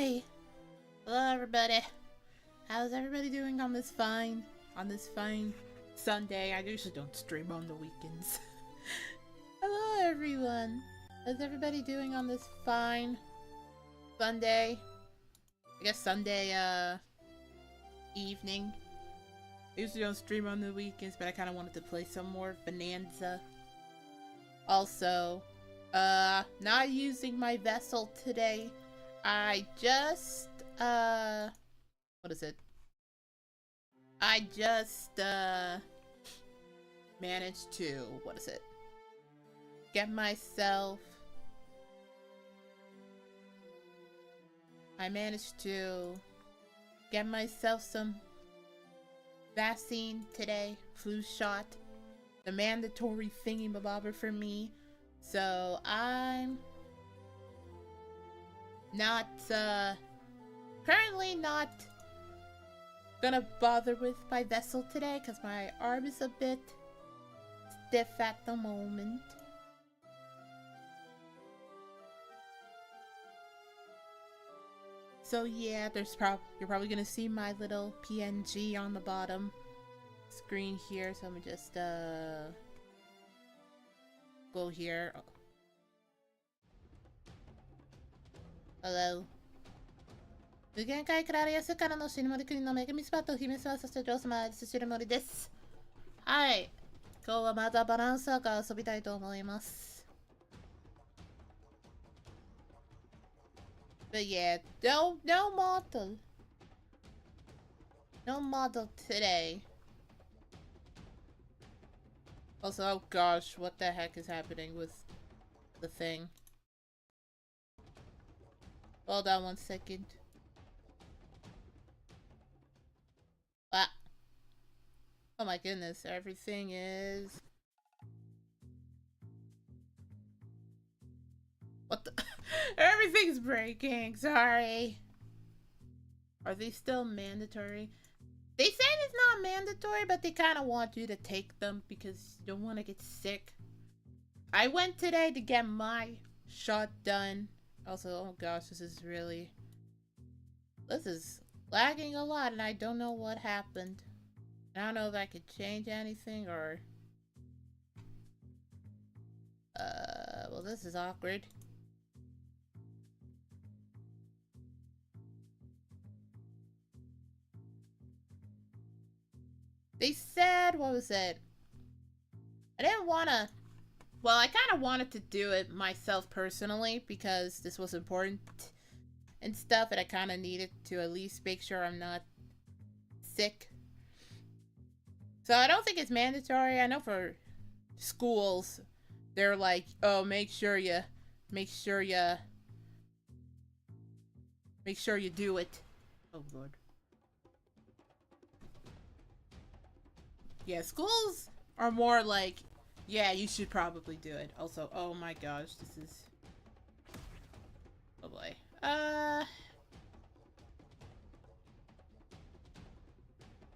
Hi! Hello everybody. How's everybody doing on this fine Sunday? I usually don't stream on the weekends. Hello everyone. How's everybody doing on this fine Sunday? I guess Sunday evening. I usually don't stream on the weekends, but I kind of wanted to play some more Bonanza. Also, not using my vessel today. I just, what is it? I just, managed to, what is it? Get myself, I managed to get myself some vaccine today, flu shot, the mandatory thingy-mabobber for me. So I'm not, currently not gonna bother with my vessel today because my arm is a bit stiff at the moment. So yeah, you're probably gonna see my little PNG on the bottom screen here. So I'm gonna just go here. Oh. Hello. 無限界クラリアスからのShinomori国の女神様と姫様、そして女王様アイリスShinomoriです。はい。今日はまたバランサーカー遊びたいと思います。But yeah, no model. No model today. Also, oh gosh, what the heck is happening with the thing? Hold on 1 second. Ah. Oh my goodness, everything is... What the... Everything's breaking, sorry. Are these still mandatory? They said it's not mandatory, but they kind of want you to take them because you don't want to get sick. I went today to get my shot done. Also, oh gosh, this is lagging a lot and I don't know what happened. I don't know if I could change anything or... well, this is awkward. They said, what was it? I didn't want to... Well, I kind of wanted to do it myself personally because this was important and stuff, and I kind of needed to at least make sure I'm not sick. So I don't think it's mandatory. I know for schools, they're like, oh, make sure you do it. Oh, Lord. Yeah, schools are more like, yeah, you should probably do it. Also, oh my gosh, this is... Oh boy.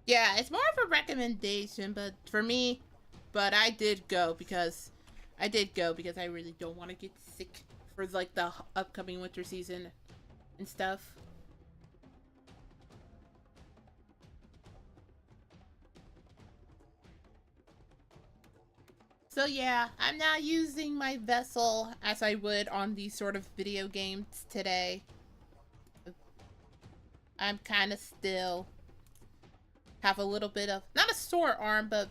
Yeah, it's more of a recommendation, but for me, I did go because I really don't want to get sick for like the upcoming winter season and stuff. So yeah, I'm not using my vessel as I would on these sort of video games today. I'm kind of still have a little bit of, not a sore arm, but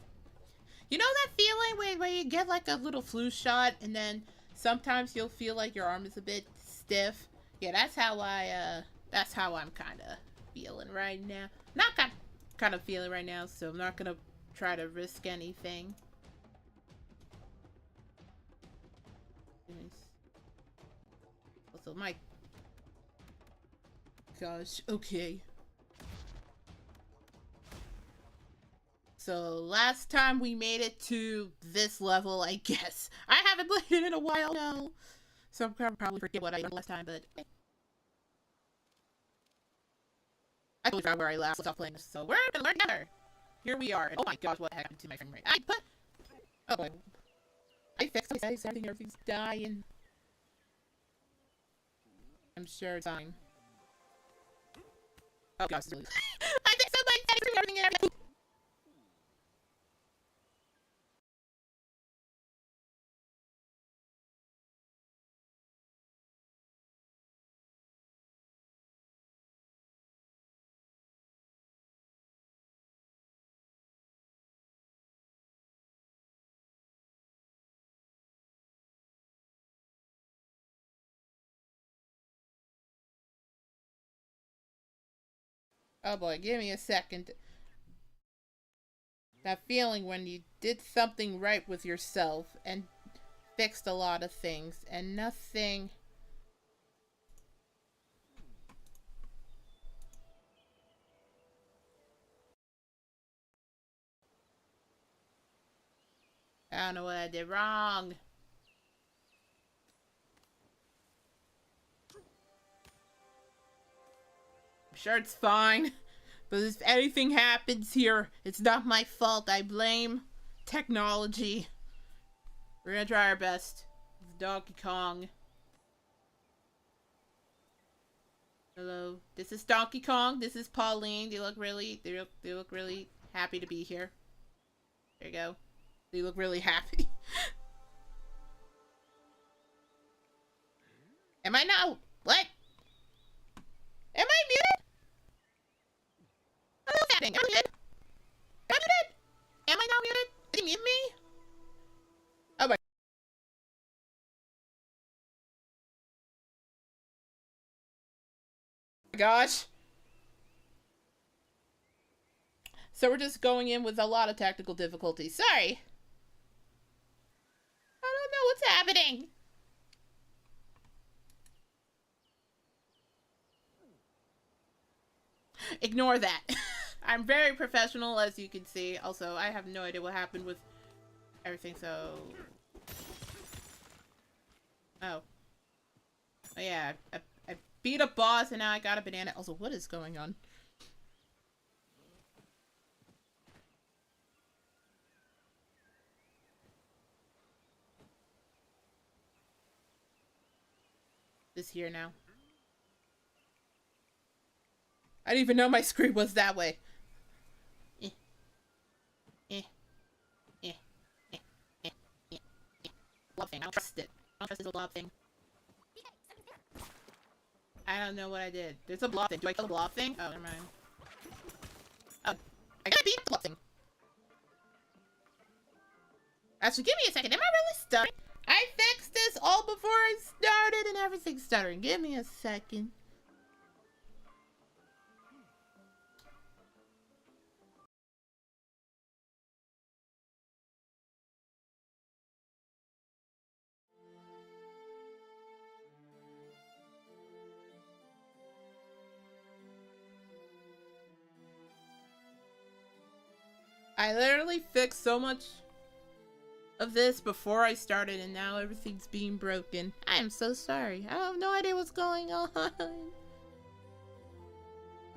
you know that feeling where you get like a little flu shot and then sometimes you'll feel like your arm is a bit stiff? Yeah, that's how I'm kind of feeling right now. Not kind of feeling right now, so I'm not gonna try to risk anything. Also, my gosh, okay. So last time we made it to this level, I guess. I haven't played it in a while now, so I'm gonna probably forget what I did last time, but I totally forgot where I last stopped playing this, so we're gonna learn together. Here we are. Oh my gosh, what happened to my frame rate? Oh boy. I fixed my settings, everything's dying. I'm sure it's fine. Oh gosh. I think somebody's everything and everything. Oh boy, give me a second. That feeling when you did something right with yourself and fixed a lot of things and nothing... I don't know what I did wrong. I'm sure it's fine. But if anything happens here, it's not my fault. I blame technology. We're gonna try our best. It's Donkey Kong. Hello. This is Donkey Kong. This is Pauline. They look really happy to be here. There you go. They look really happy. Am I now? What? Am I muted? What's happening? Am I muted? Am I muted? Am I now muted? Did he mute me? Oh my gosh. So we're just going in with a lot of technical difficulties. Sorry. I don't know what's happening. Ignore that. I'm very professional, as you can see. Also, I have no idea what happened with everything, so... Oh. Oh yeah, I beat a boss and now I got a banana. Also, what is going on? This here now. I didn't even know my screen was that way. Blob thing. I don't trust it. I don't trust this blob thing. I don't know what I did. There's a blob thing. Do I kill the blob thing? Oh, never mind. Oh, I gotta beat the blob thing. Actually, give me a second. Am I really stuttering? I fixed this all before I started and everything's stuttering. Give me a second. I literally fixed so much of this before I started and now everything's being broken. I am so sorry. I have no idea what's going on. I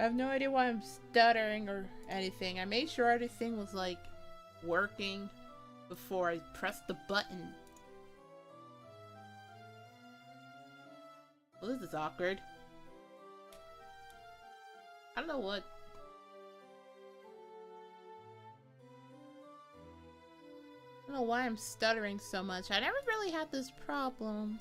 have no idea why I'm stuttering or anything. I made sure everything was like working before I pressed the button. Well, this is awkward. I don't know what. I don't know why I'm stuttering so much. I never really had this problem.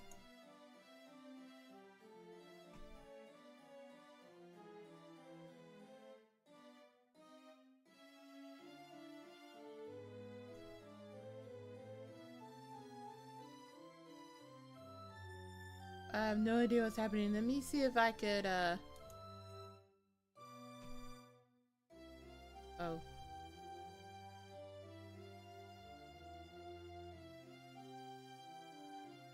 I have no idea what's happening. Let me see if I could, Oh.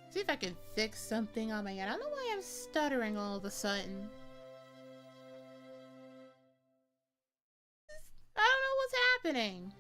See if I can fix something on my end. I don't know why I'm stuttering all of a sudden. I don't know what's happening.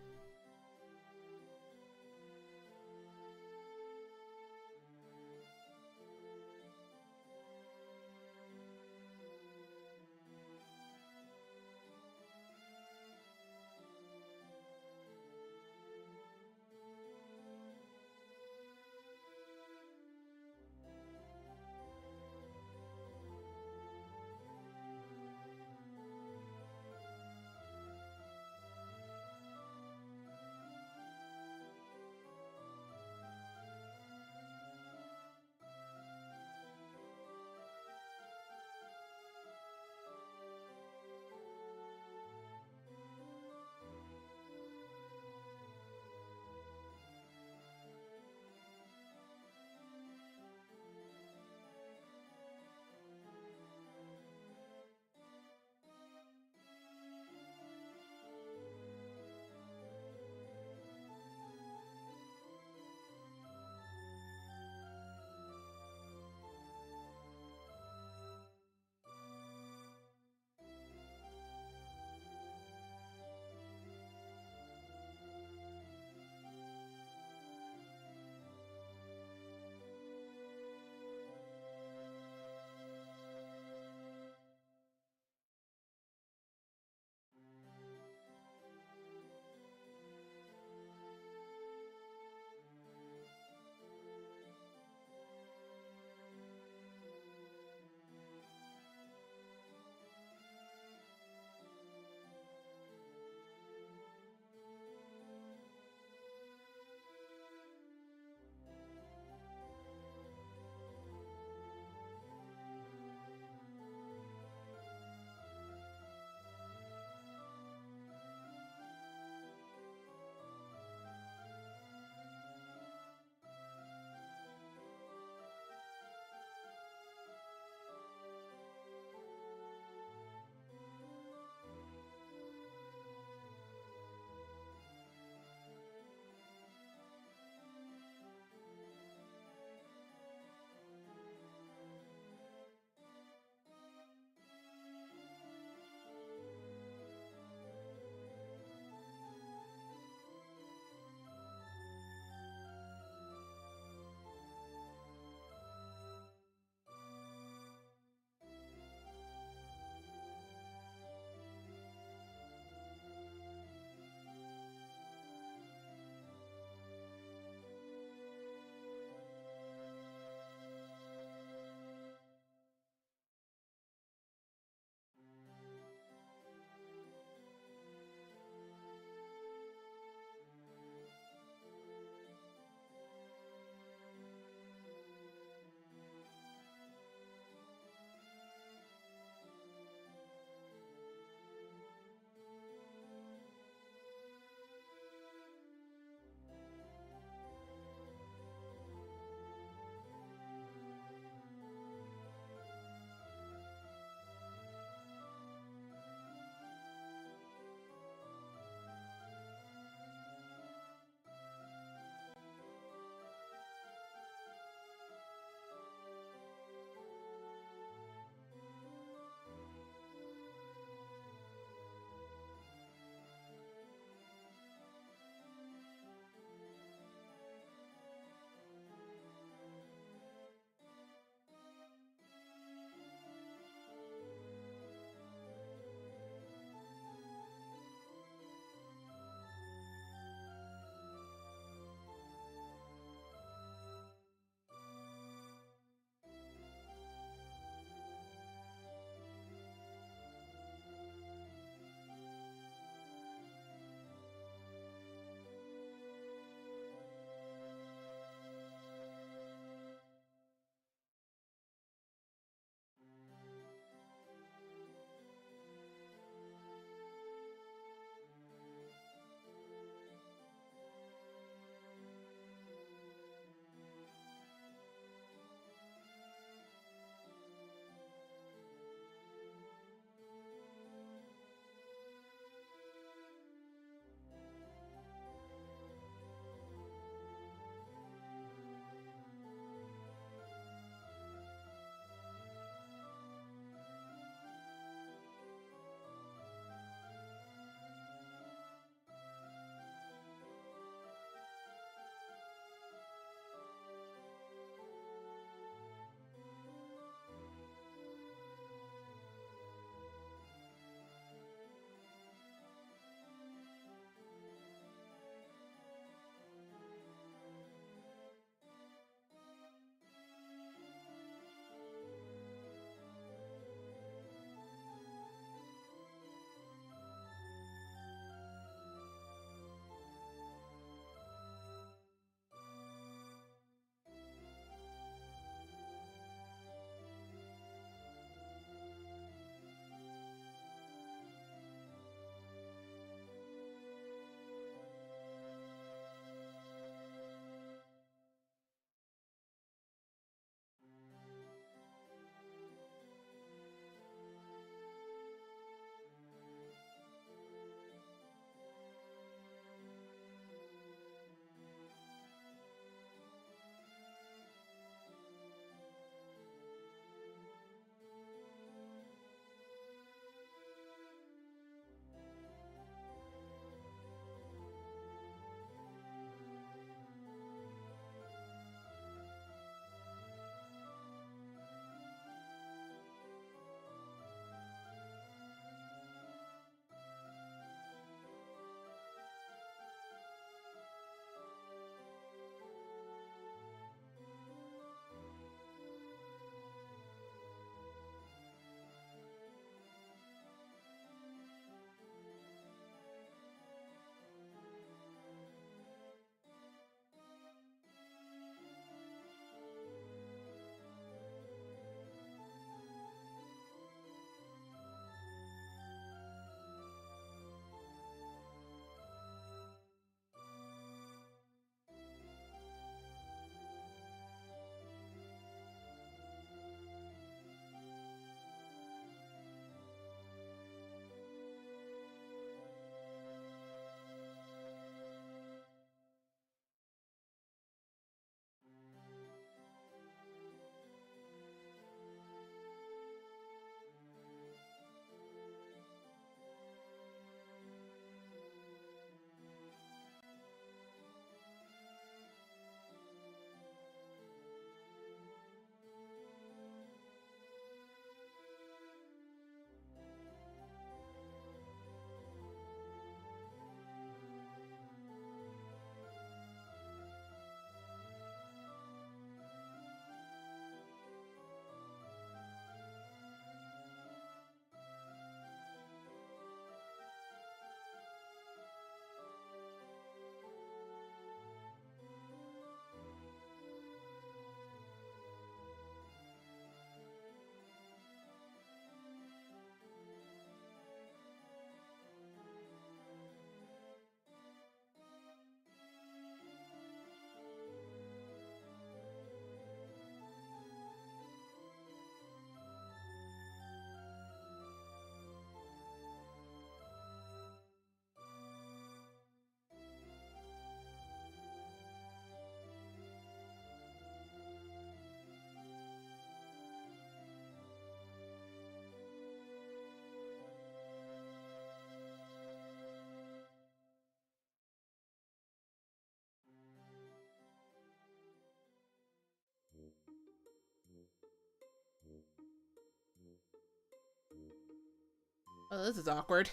Oh, this is awkward.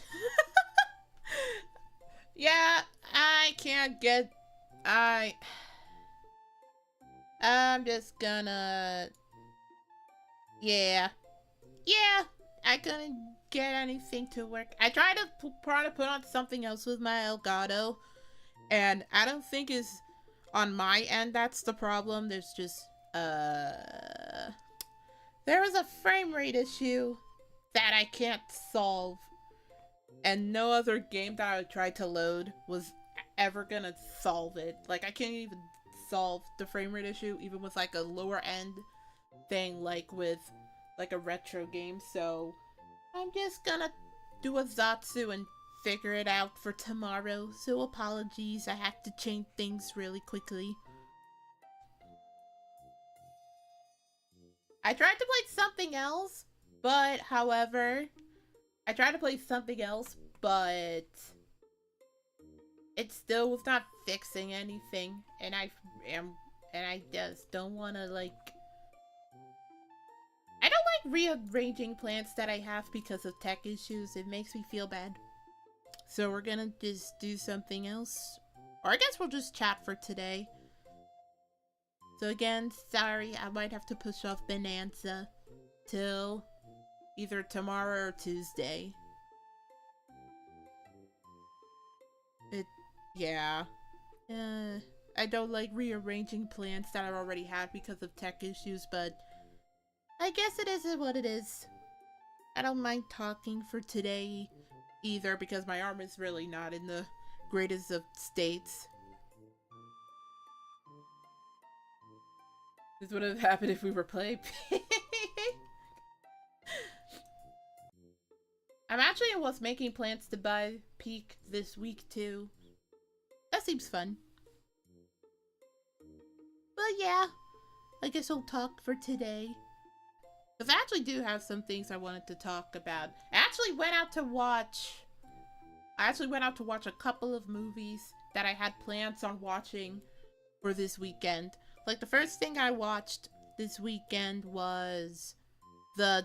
Yeah, I can't get... I'm just gonna... Yeah, I couldn't get anything to work. I tried to put on something else with my Elgato, and I don't think it's on my end that's the problem. There's just, there was a frame rate issue that I can't solve, and no other game that I would try to load was ever gonna solve it. Like, I can't even solve the frame rate issue, even with, like, a lower end thing, like with like a retro game. So I'm just gonna do a ZATSU and figure it out for tomorrow. So apologies, I have to change things really quickly. I tried to play something else, but it still was not fixing anything, and I just don't want to, like, I don't like rearranging plans that I have because of tech issues. It makes me feel bad. So we're gonna just do something else. Or I guess we'll just chat for today. So again, sorry, I might have to push off Bonanza till either tomorrow or Tuesday. Yeah. I don't like rearranging plans that I already had because of tech issues, but I guess it is what it is. I don't mind talking for today either because my arm is really not in the greatest of states. This would have happened if we were playing. I'm actually making plans to buy Peak this week too. That seems fun. But yeah, I guess I'll talk for today. Because I actually do have some things I wanted to talk about. I actually went out to watch a couple of movies that I had plans on watching for this weekend. Like, the first thing I watched this weekend was the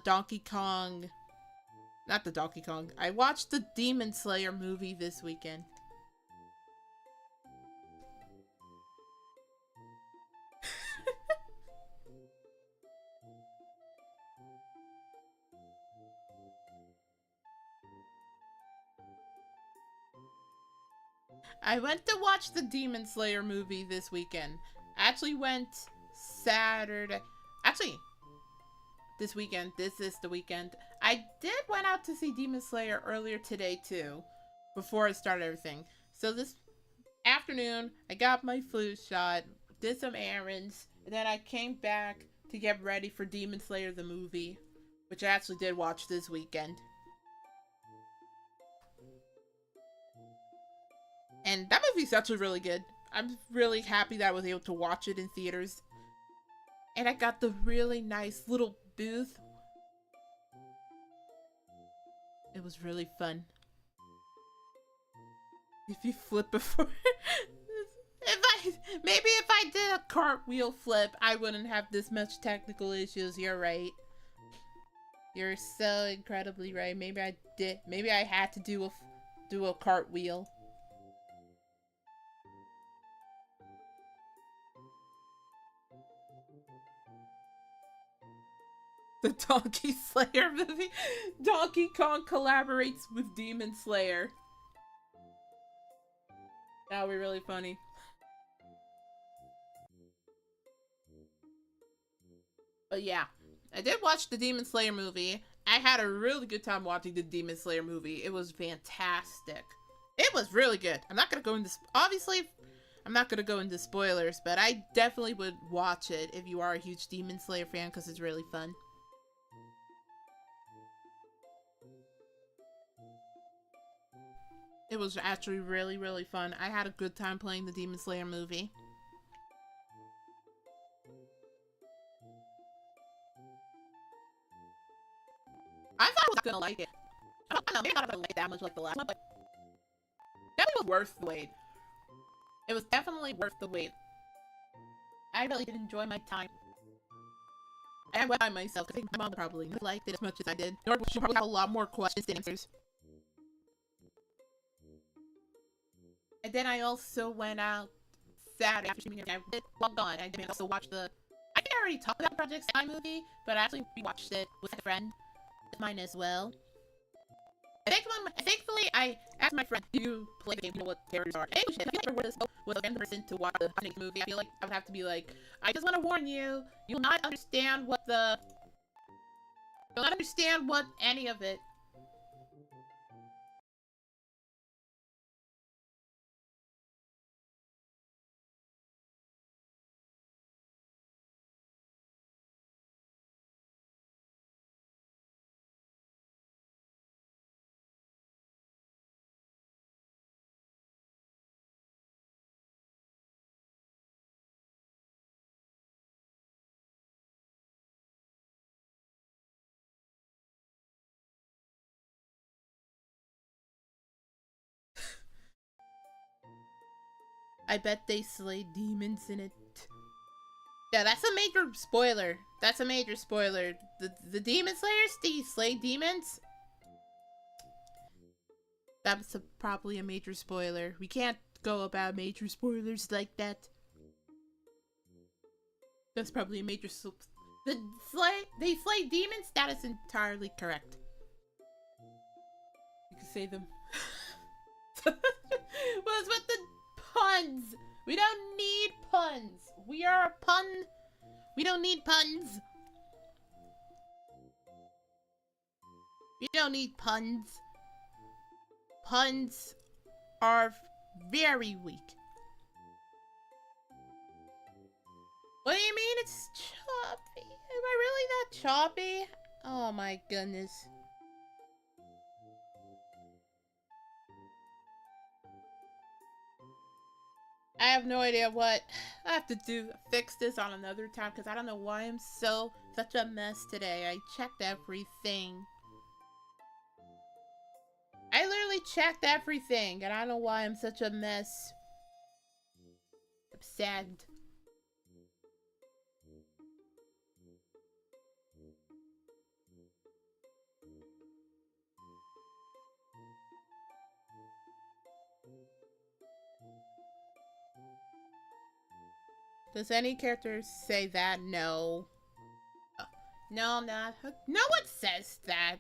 I watched the Demon Slayer movie this weekend. I went to watch the Demon Slayer movie this weekend. I actually went Saturday. Actually, this weekend. This is the weekend. I went out to see Demon Slayer earlier today too, before I started everything. So this afternoon, I got my flu shot, did some errands, and then I came back to get ready for Demon Slayer the movie, which I actually did watch this weekend. And that movie's actually really good. I'm really happy that I was able to watch it in theaters. And I got the really nice little booth. It was really fun. If you flip before... Maybe if I did a cartwheel flip, I wouldn't have this much technical issues. You're right. You're so incredibly right. Maybe I did. Maybe I had to do a cartwheel. The Donkey Slayer movie. Donkey Kong collaborates with Demon Slayer. That would be really funny. But yeah, I did watch the Demon Slayer movie. I had a really good time watching the Demon Slayer movie. It was fantastic. It was really good. I'm not gonna go into... Obviously, I'm not gonna go into spoilers, but I definitely would watch it if you are a huge Demon Slayer fan because it's really fun. It was actually really, really fun. I had a good time playing the Demon Slayer movie. I thought I was gonna like it. I don't know, maybe I don't like it that much like the last one, but definitely was worth the wait. It was definitely worth the wait. I really did enjoy my time. I went by myself because I think my mom probably liked it as much as I did. Nor she probably had a lot more questions than answers. And then I also went out Saturday after streaming. I did well gone. I did also watch the. I think I already talked about Project Sky movie, but I actually rewatched it with a friend of mine as well. Thankfully, I asked my friend, "Do you play the game? You know what characters are?" Hey, shit, I feel like if I were to go with a random person to watch the movie, I feel like I would have to be like, "I just want to warn you, you'll not understand what any of it." I bet they slay demons in it. Yeah, that's a major spoiler. That's a major spoiler. The demon slayers, they slay demons? That's probably a major spoiler. We can't go about major spoilers like that. That's probably a major they slay demons? That is entirely correct. You can say them. What's with the puns? We don't need puns. We are a pun. We don't need puns. We don't need puns. Puns are very weak. What do you mean it's choppy? Am I really that choppy? Oh my goodness. I have no idea what I have to fix this on another time because I don't know why I'm such a mess today. I checked everything. I literally checked everything and I don't know why I'm such a mess. I'm sad. Does any character say that? No. No, not. No one says that.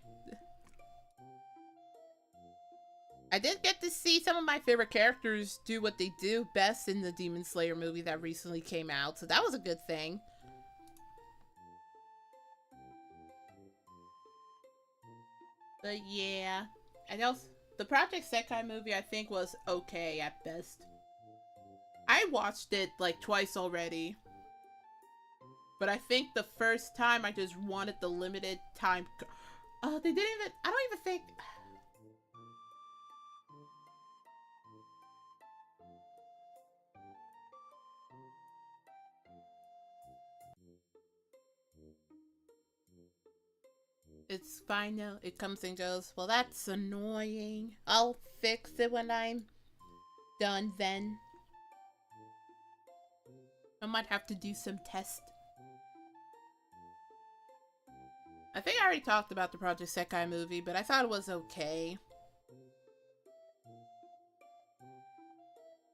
I did get to see some of my favorite characters do what they do best in the Demon Slayer movie that recently came out, so that was a good thing. But yeah, I know the Project Sekai movie I think was okay at best. I watched it like twice already. But I think the first time I just wanted the limited time. They didn't even. I don't even think. It's fine now. It comes and goes. Well, that's annoying. I'll fix it when I'm done then. I might have to do some tests. I think I already talked about the Project Sekai movie, but I thought it was okay.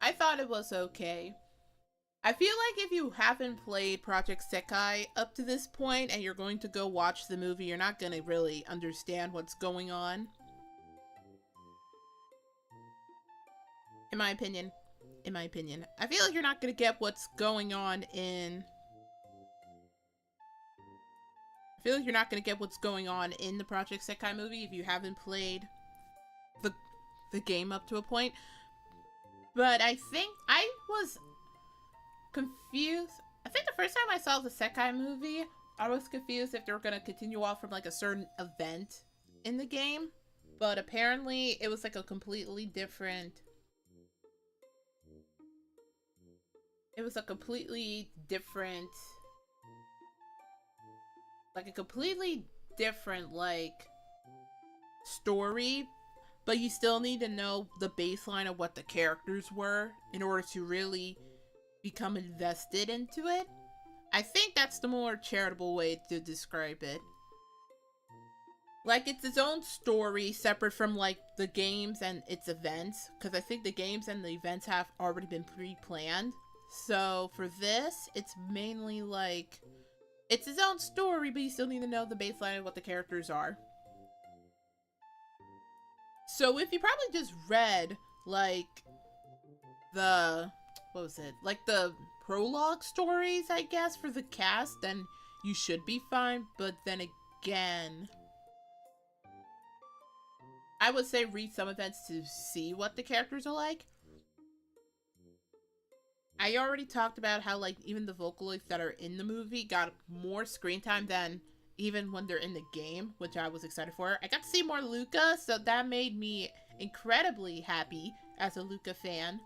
I thought it was okay. I feel like if you haven't played Project Sekai up to this point and you're going to go watch the movie, you're not going to really understand what's going on. In my opinion. I feel like you're not going to get what's going on in... I feel like you're not going to get what's going on in the Project Sekai movie if you haven't played the game up to a point. But I think I was confused. I think the first time I saw the Sekai movie, I was confused if they were going to continue off from like a certain event in the game. But apparently it was like a completely different... It was a completely different... Like a completely different, like, story. But you still need to know the baseline of what the characters were in order to really become invested into it. I think that's the more charitable way to describe it. Like, it's its own story, separate from, like, the games and its events. Because I think the games and the events have already been pre-planned. So, for this, it's mainly, like, it's its own story, but you still need to know the baseline of what the characters are. So, if you probably just read, like, the, what was it? Like, the prologue stories, I guess, for the cast, then you should be fine. But then again, I would say read some events to see what the characters are like. I already talked about how, like, even the Vocaloids that are in the movie got more screen time than even when they're in the game, which I was excited for. I got to see more Luca, so that made me incredibly happy as a Luca fan.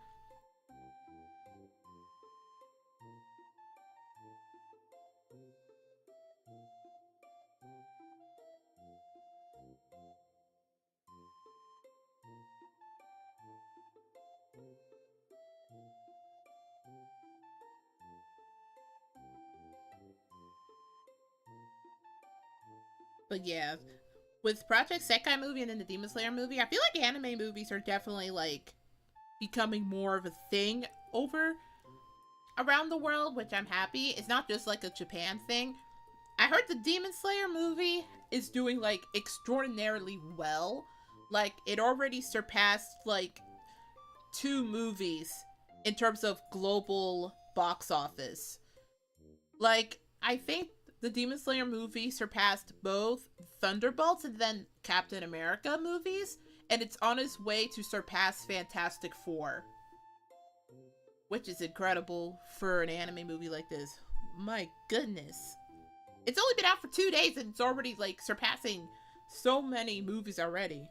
But yeah, with Project Sekai movie and then the Demon Slayer movie, I feel like anime movies are definitely, like, becoming more of a thing over around the world, which I'm happy. It's not just, like, a Japan thing. I heard the Demon Slayer movie is doing, like, extraordinarily well. Like, it already surpassed, like, 2 movies in terms of global box office. Like, I think the Demon Slayer movie surpassed both Thunderbolts and then Captain America movies, and it's on its way to surpass Fantastic Four. Which is incredible for an anime movie like this. My goodness. It's only been out for 2 days and it's already, like, surpassing so many movies already.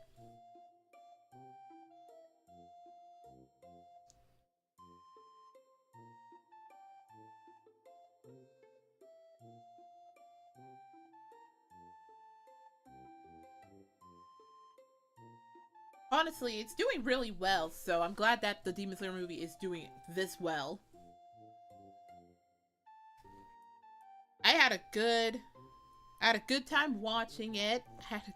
Honestly, it's doing really well, so I'm glad that the Demon Slayer movie is doing this well. I had a good time watching it. Had a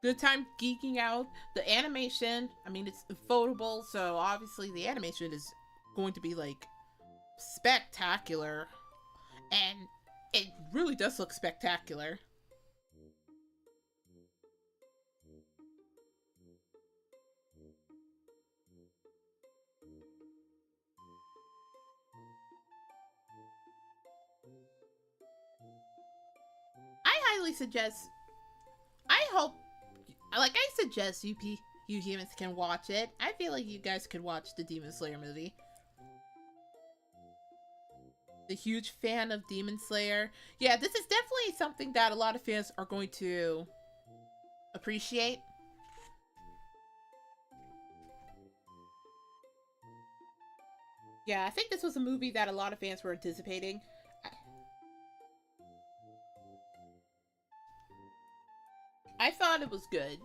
good time geeking out. The animation, I mean, it's ufotable, so obviously the animation is going to be, like, spectacular. And it really does look spectacular. I highly suggest, I suggest you humans can watch it. I feel like you guys could watch the Demon Slayer movie. The huge fan of Demon Slayer. Yeah, this is definitely something that a lot of fans are going to appreciate. Yeah, I think this was a movie that a lot of fans were anticipating. I thought it was good.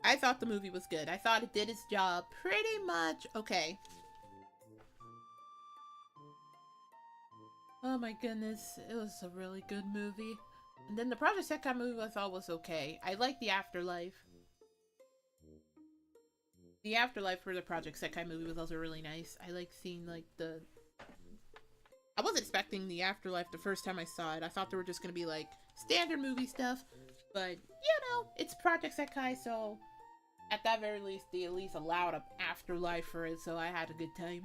I thought the movie was good. I thought it did its job pretty much okay. Oh my goodness, it was a really good movie. And then the Project Sekai movie I thought was okay. I like the afterlife. The afterlife for the Project Sekai movie was also really nice. I like seeing, like, the... I wasn't expecting the afterlife the first time I saw it. I thought they were just gonna be, like, standard movie stuff. But, you know, it's Project Sekai, so at that very least, they at least allowed an afterlife for it, so I had a good time.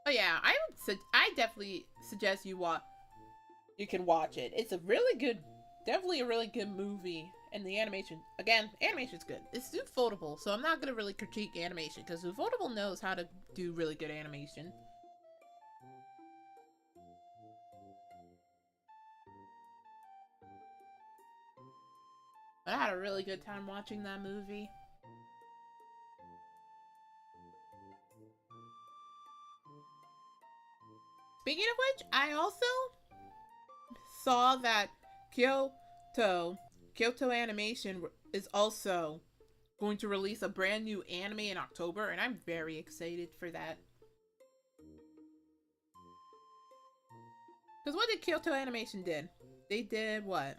Oh yeah, I definitely suggest you can watch it. It's a really good, definitely a really good movie. And the animation, again, animation's good. It's ufotable, so I'm not gonna really critique animation, because ufotable knows how to do really good animation. But I had a really good time watching that movie. Speaking of which, I also saw that Kyoto Animation is also going to release a brand new anime in October, and I'm very excited for that. Because what did Kyoto Animation did? They did what?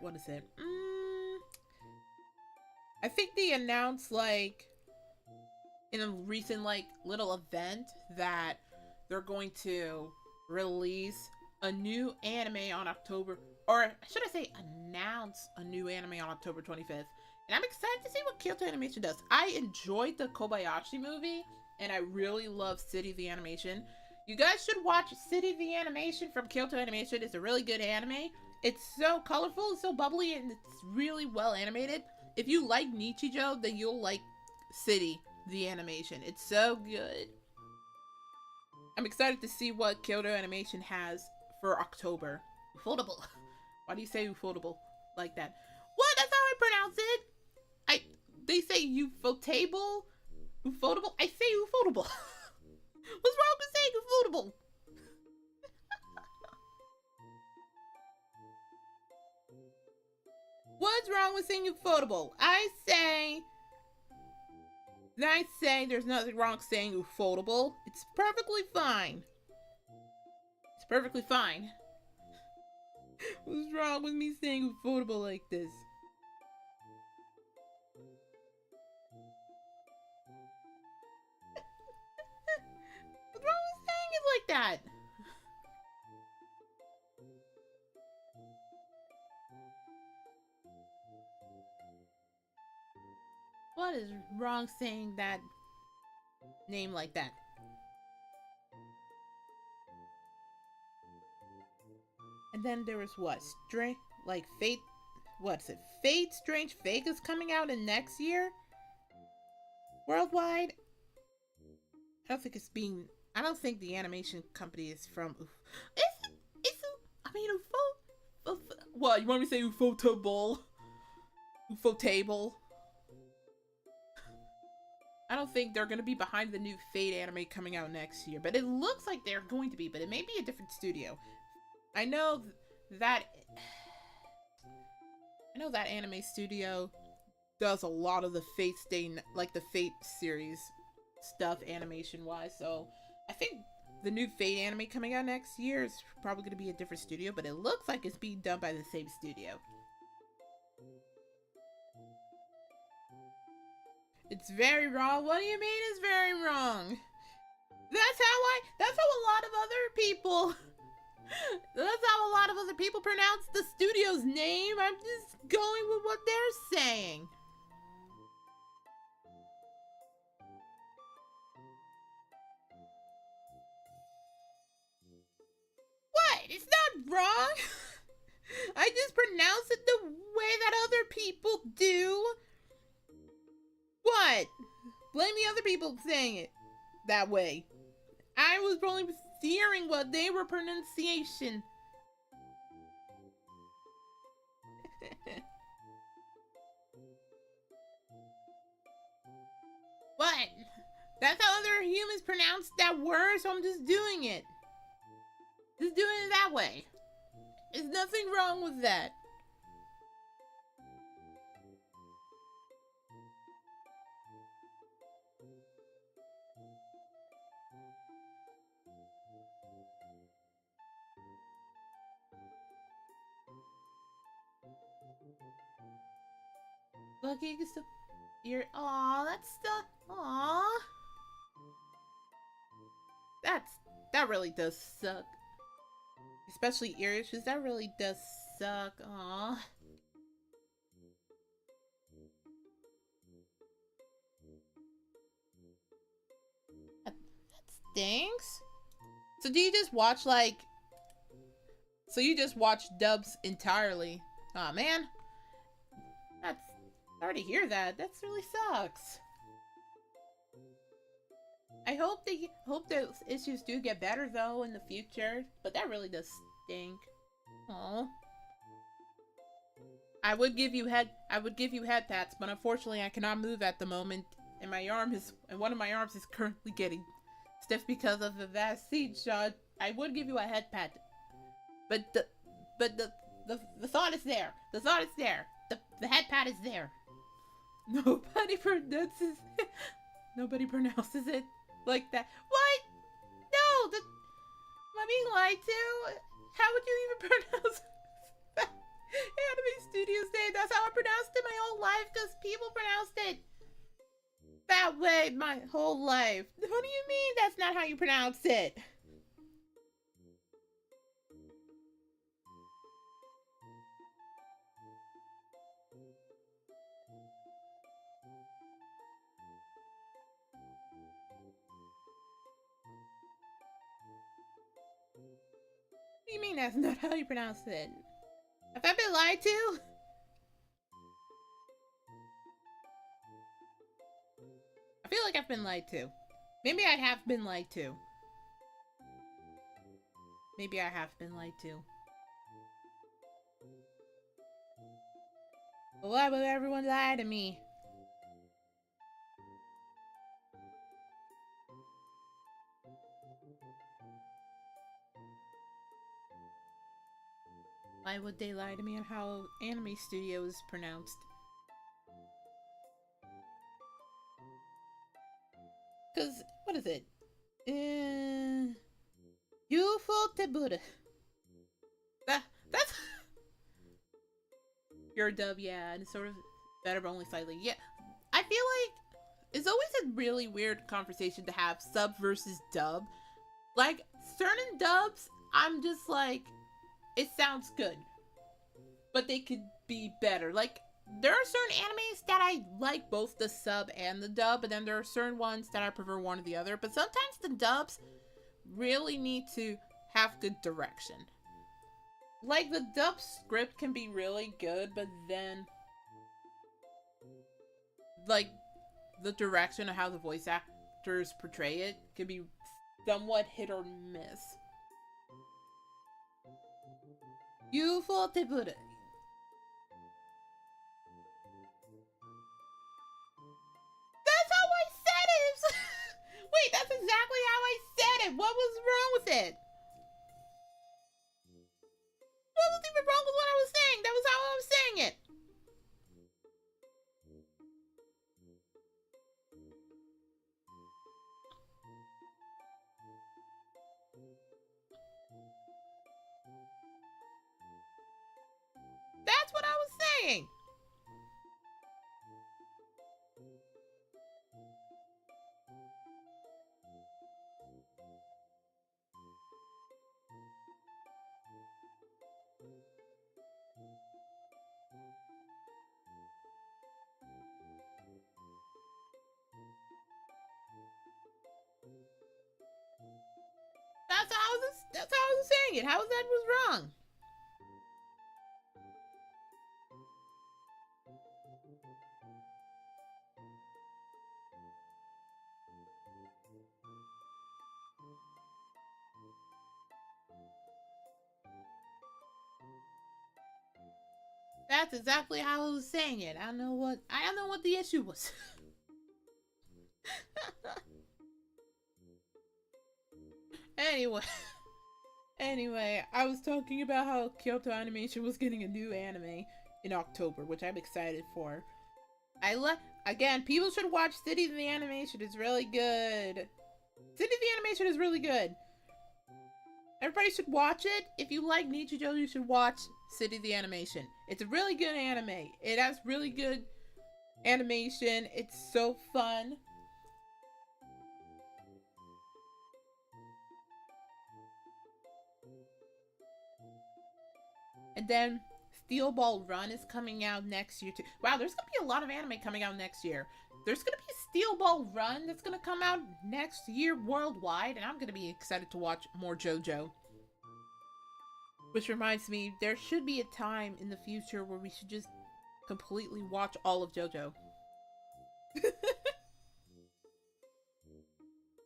What is it? I think they announced, like, in a recent, like, little event that they're going to release a new anime on October, or should I say announce a new anime on October 25th. And I'm excited to see what Kyoto Animation does. I enjoyed the Kobayashi movie, and I really love City the Animation. You guys should watch City the Animation from Kyoto Animation. It's a really good anime. It's so colorful, it's so bubbly, and it's really well animated. If you like Nichijou, then you'll like City the Animation. It's so good. I'm excited to see what Kyoto Animation has for October. Ufotable. Why do you say ufotable like that? What? That's how I pronounce it. They say ufotable? Ufotable? I say ufotable. What's wrong with saying ufotable? What's wrong with saying ufotable? I say there's nothing wrong with saying ufotable. It's perfectly fine. It's perfectly fine. What's wrong with me saying ufotable like this? What's wrong with saying it like that? What is wrong saying that name like that? And then there was what? Fate. What's it? Fate Strange Fake is coming out in next year? Worldwide? I don't think the animation company is from what? You want me to say ufotable? Ufotable? I don't think they're going to be behind the new Fate anime coming out next year, but it looks like they're going to be, but it may be a different studio. I know that anime studio does a lot of the Fate the Fate series stuff animation-wise, so I think the new Fate anime coming out next year is probably going to be a different studio, but it looks like it's being done by the same studio. It's very wrong. What do you mean it's very wrong? That's how a lot of other people pronounce the studio's name. I'm just going with what they're saying. What? It's not wrong. I just pronounce it the way that other people do. What? Blame the other people saying it that way. I was only hearing what they were pronunciation. What? That's how other humans pronounce that word, so I'm just doing it. Just doing it that way. There's nothing wrong with that. Lucky you can still hear. Aw, that's the. Aw. That really does suck. Especially Iris, because that really does suck. Aw. That stinks. So do you just watch you just watch dubs entirely? Aw, man. Sorry to hear that. That really sucks. I hope those issues do get better though in the future, but that really does stink. Aww. I would give you head pats, but unfortunately I cannot move at the moment, and one of my arms is currently getting stiff because of the vaccine shot. I would give you a head pat, but the thought is there. The thought is there. The head pat is there. Nobody pronounces it like that. What? I being lied to? How would you even pronounce Anime Studios name? That's how I pronounced it my whole life, because people pronounced it that way my whole life. What do you mean that's not how you pronounce it? What do you mean that's not how you pronounce it? Have I been lied to? I feel like I've been lied to. Maybe I have been lied to. Maybe I have been lied to. But why would everyone lie to me? Why would they lie to me on how Anime Studio is pronounced? Cause, what is it? Youthful Tebura. That's... You're a dub, yeah, and it's sort of better but only slightly. Yeah, I feel like it's always a really weird conversation to have sub versus dub. Like, certain dubs, I'm just like, it sounds good, but they could be better. Like, there are certain animes that I like both the sub and the dub, but then there are certain ones that I prefer one or the other. But sometimes the dubs really need to have good direction. Like, the dub script can be really good, but then, like, the direction of how the voice actors portray it can be somewhat hit or miss. Youthful Tebura. That's how I said it! Wait, that's exactly how I said it! What was wrong with it? What was even wrong with what I was saying? That was how I was saying it! That's what I was saying! That's how I was saying it. How was that was wrong? That's exactly how I was saying it. I don't know what the issue was. Anyway, I was talking about how Kyoto Animation was getting a new anime in October, which I'm excited for. Again, people should watch City the Animation. It's really good. City the Animation is really good. Everybody should watch it. If you like Nichijou, you should watch City the Animation. It's a really good anime. It has really good animation. It's so fun. And then Steel Ball Run is coming out next year too. Wow, there's gonna be a lot of anime coming out next year. There's gonna be Steel Ball Run that's gonna come out next year worldwide, and I'm gonna be excited to watch more JoJo. Which reminds me, there should be a time in the future where we should just completely watch all of JoJo.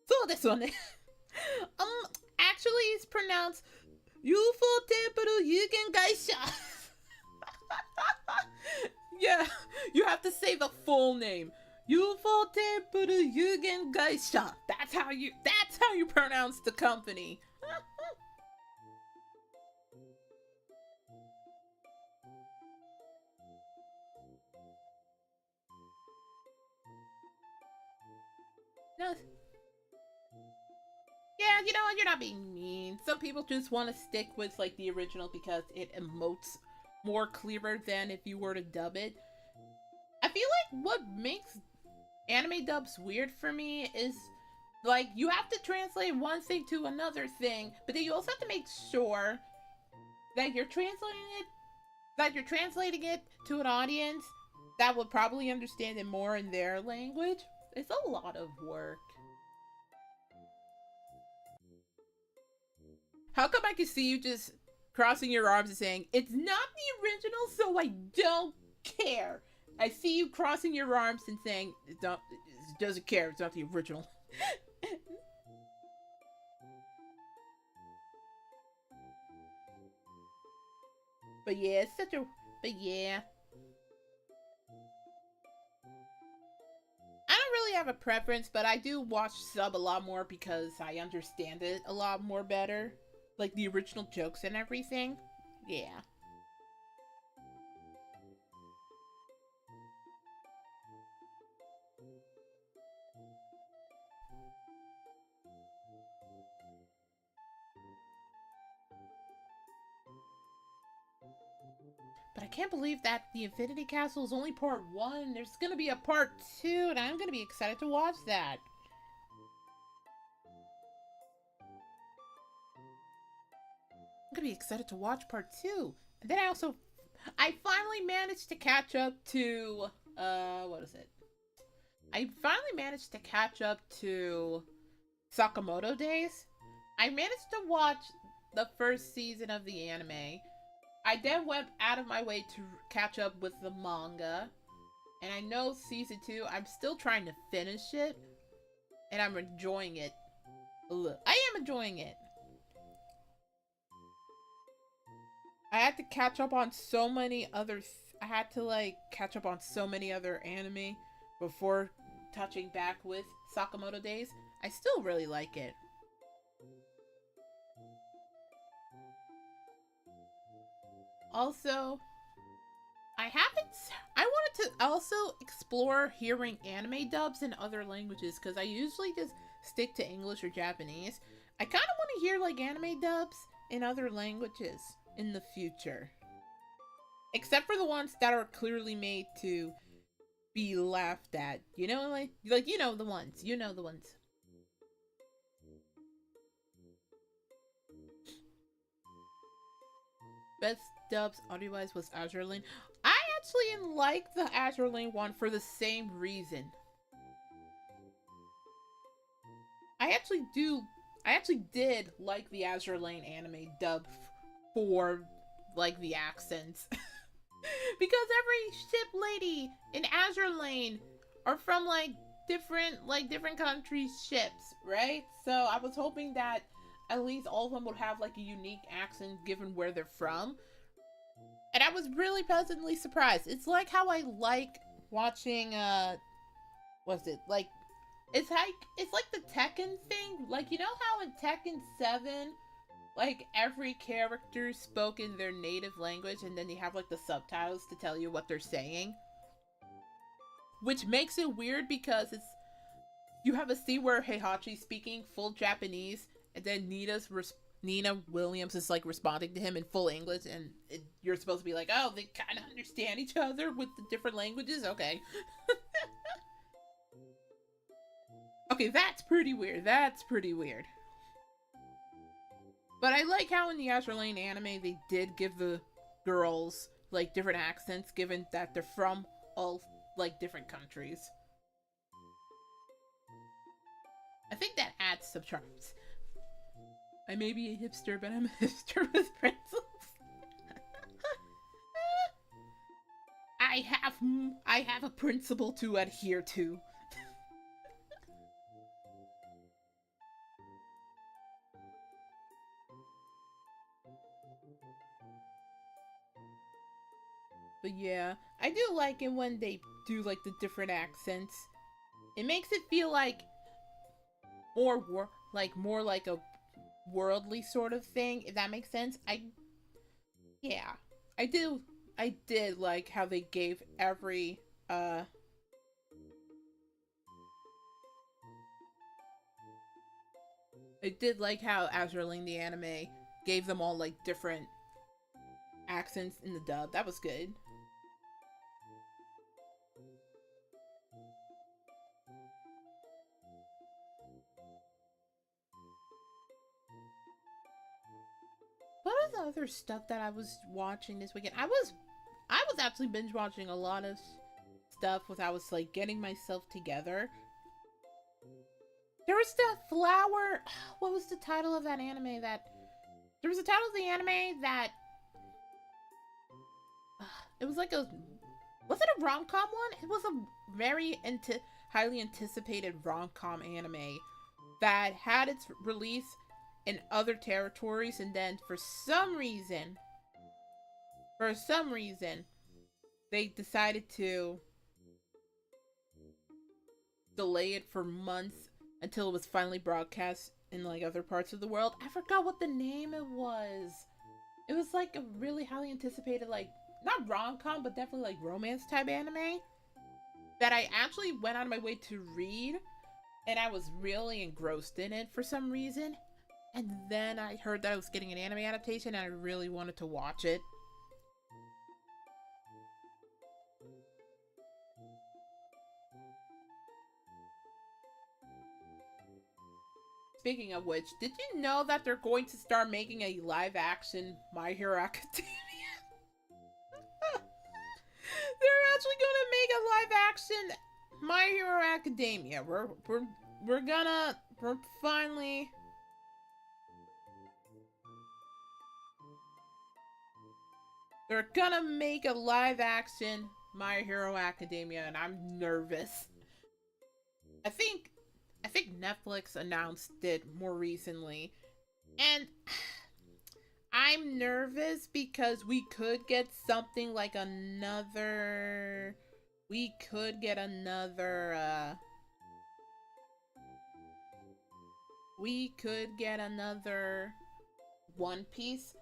So this one, actually it's pronounced Youthful Temple Yugen Gaisha. Yeah, you have to say the full name. Youthful Temple Yugen Gaisha. That's how you pronounce the company. No. Yeah, you know what? You're not being mean. Some people just want to stick with like the original because it emotes more clearer than if you were to dub it. I feel like what makes anime dubs weird for me is like you have to translate one thing to another thing, but then you also have to make sure that you're translating it to an audience that would probably understand it more in their language. It's a lot of work. How come I can see you just crossing your arms and saying, it's not the original, so I don't care? I see you crossing your arms and saying, it doesn't care, it's not the original. But yeah, but yeah. I don't really have a preference, but I do watch sub a lot more because I understand it a lot more better. Like the original jokes and everything. Yeah. But I can't believe that the Infinity Castle is only part 1. There's gonna be a part 2, and I'm gonna be excited to watch that. I'm gonna be excited to watch part 2. And then I finally managed to catch up to, what is it? I finally managed to catch up to Sakamoto Days. I managed to watch the first season of the anime. I then went out of my way to catch up with the manga. And I know season 2, I'm still trying to finish it. And I'm enjoying it. I am enjoying it. I had to catch up on so many other... I had to, like, catch up on so many other anime before touching back with Sakamoto Days. I still really like it. Also, I wanted to also explore hearing anime dubs in other languages because I usually just stick to English or Japanese. I kind of want to hear, like, anime dubs in other languages in the future. Except for the ones that are clearly made to be laughed at. You know, like you know the ones. You know the ones. Best dubs audio-wise was Azure Lane. I actually like the Azure Lane one for the same reason. I actually did like the Azure Lane anime dub for, like, the accents. Because every ship lady in Azure Lane are from, like, different countries' ships, right? So I was hoping that at least all of them would have, like, a unique accent given where they're from. And I was really pleasantly surprised. It's like how I like watching, what's it, like, it's like the Tekken thing. Like, you know how in Tekken 7, like, every character spoke in their native language and then they have, like, the subtitles to tell you what they're saying? Which makes it weird because you have a scene where Heihachi's speaking full Japanese and then Nina Williams is, like, responding to him in full English, and you're supposed to be like, oh, they kind of understand each other with the different languages? Okay. Okay, that's pretty weird. That's pretty weird. But I like how in the Azure Lane anime, they did give the girls, like, different accents, given that they're from all, like, different countries. I think that adds some charms. I may be a hipster, but I'm a hipster with pretzels. I have a principle to adhere to. But yeah, I do like it when they do, like, the different accents. It makes it feel like more like a worldly sort of thing, if that makes sense. I did like how they gave every I did like how Azraling the anime gave them all like different accents in the dub. That was good. What are the other stuff that I was watching this weekend? I was actually binge watching a lot of stuff as I was like getting myself together. There was the flower. What was the title of that anime that? There was a title of the anime that. It was like a. Was it a rom-com one? It was a very highly anticipated rom-com anime that had its release in other territories, and then for some reason, they decided to delay it for months until it was finally broadcast in like other parts of the world. I forgot what the name it was. It was like a really highly anticipated, like, not rom-com, but definitely like romance type anime that I actually went out of my way to read, and I was really engrossed in it for some reason. And then I heard that I was getting an anime adaptation and I really wanted to watch it. Speaking of which, did you know that they're going to start making a live-action My Hero Academia? They're actually gonna make a live-action My Hero Academia. We're finally... They're gonna make a live-action My Hero Academia, and I'm nervous. I think Netflix announced it more recently, and I'm nervous because we could get something like another... We could get another One Piece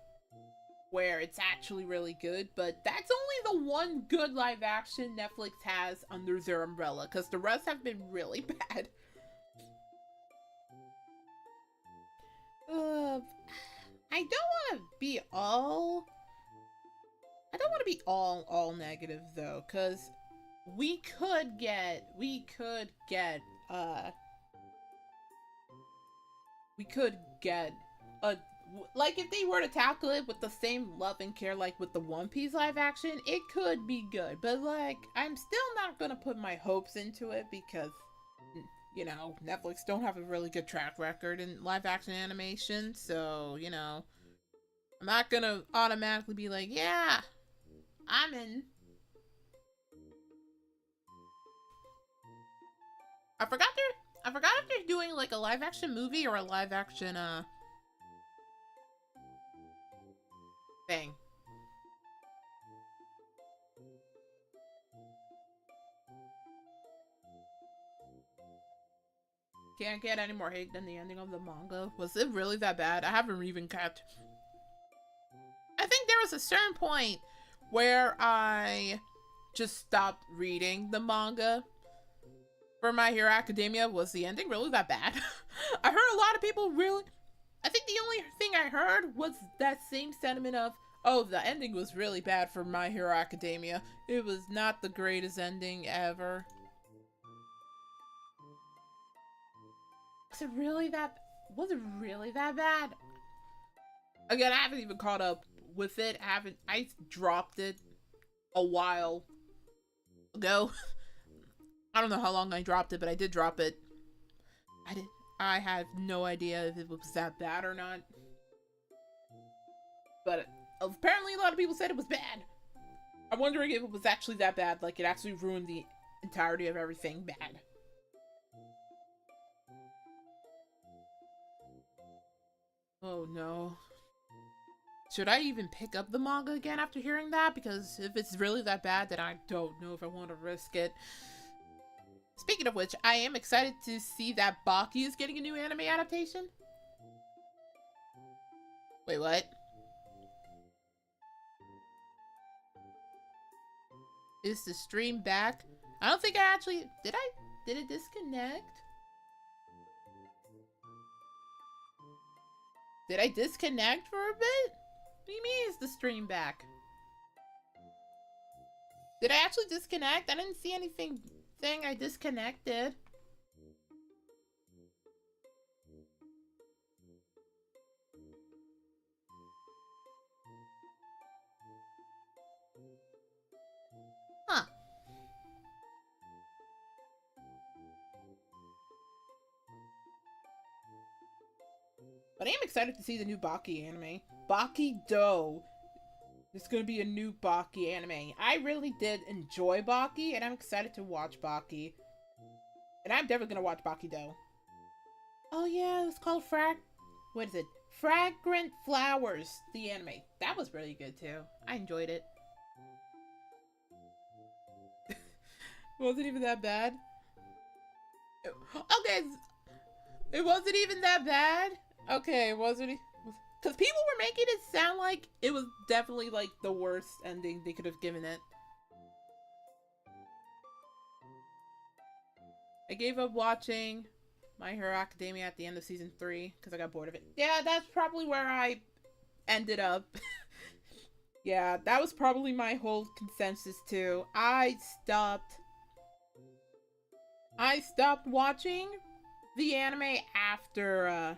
where it's actually really good, but that's only the one good live action Netflix has under their umbrella, because the rest have been really bad. I don't want to be all negative though, because we could get a, like, if they were to tackle it with the same love and care like with the One Piece live action, it could be good. But like, I'm still not gonna put my hopes into it because, you know, Netflix don't have a really good track record in live action animation, so, you know, I'm not gonna automatically be like, yeah, I'm in. I forgot if they're doing like a live action movie or a live action thing. Can't get any more hate than the ending of the manga. Was it really that bad? I haven't even kept. I think there was a certain point where I just stopped reading the manga for My Hero Academia. Was the ending really that bad? I heard a lot of people really... I think the only thing I heard was that same sentiment of, oh, the ending was really bad for My Hero Academia. It was not the greatest ending ever. Was it really that bad? Again, I haven't even caught up with it. I dropped it a while ago. I don't know how long I dropped it, but I did drop it. I have no idea if it was that bad or not. But apparently a lot of people said it was bad. I'm wondering if it was actually that bad, like it actually ruined the entirety of everything bad. Oh no. Should I even pick up the manga again after hearing that? Because if it's really that bad, then I don't know if I want to risk it. Speaking of which, I am excited to see that Baki is getting a new anime adaptation. Wait, what? Is the stream back? I don't think I actually... Did it disconnect? Did I disconnect for a bit? What do you mean is the stream back? Did I actually disconnect? I didn't see anything saying I disconnected. Huh. But I am excited to see the new Baki anime. Baki Do. There's gonna be a new Baki anime. I really did enjoy Baki, and I'm excited to watch Baki. And I'm definitely gonna watch Baki Do. Oh yeah, it was called what is it? Fragrant Flowers, the anime. That was really good too. I enjoyed it. Wasn't even that bad? Okay, it wasn't even that bad? Okay, wasn't it? Because people were making it sound like it was definitely like the worst ending they could have given it. I gave up watching My Hero Academia at the end of season 3 because I got bored of it. Yeah, that's probably where I ended up. Yeah, that was probably my whole consensus too. I stopped watching the anime after,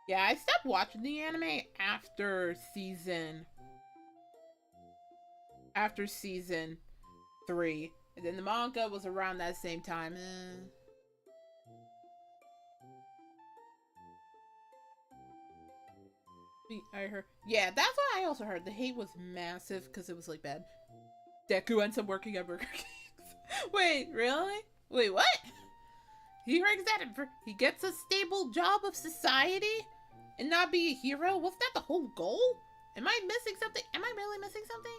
yeah, I stopped watching the anime after season 3. And then the manga was around that same time. I heard, yeah, that's what I also heard. The hate was massive because it was like bad. Deku ends up working at Burger King. Wait, really? Wait, what? He ranks that he gets a stable job of society and not be a hero? Was that the whole goal? Am I missing something? Am I really missing something?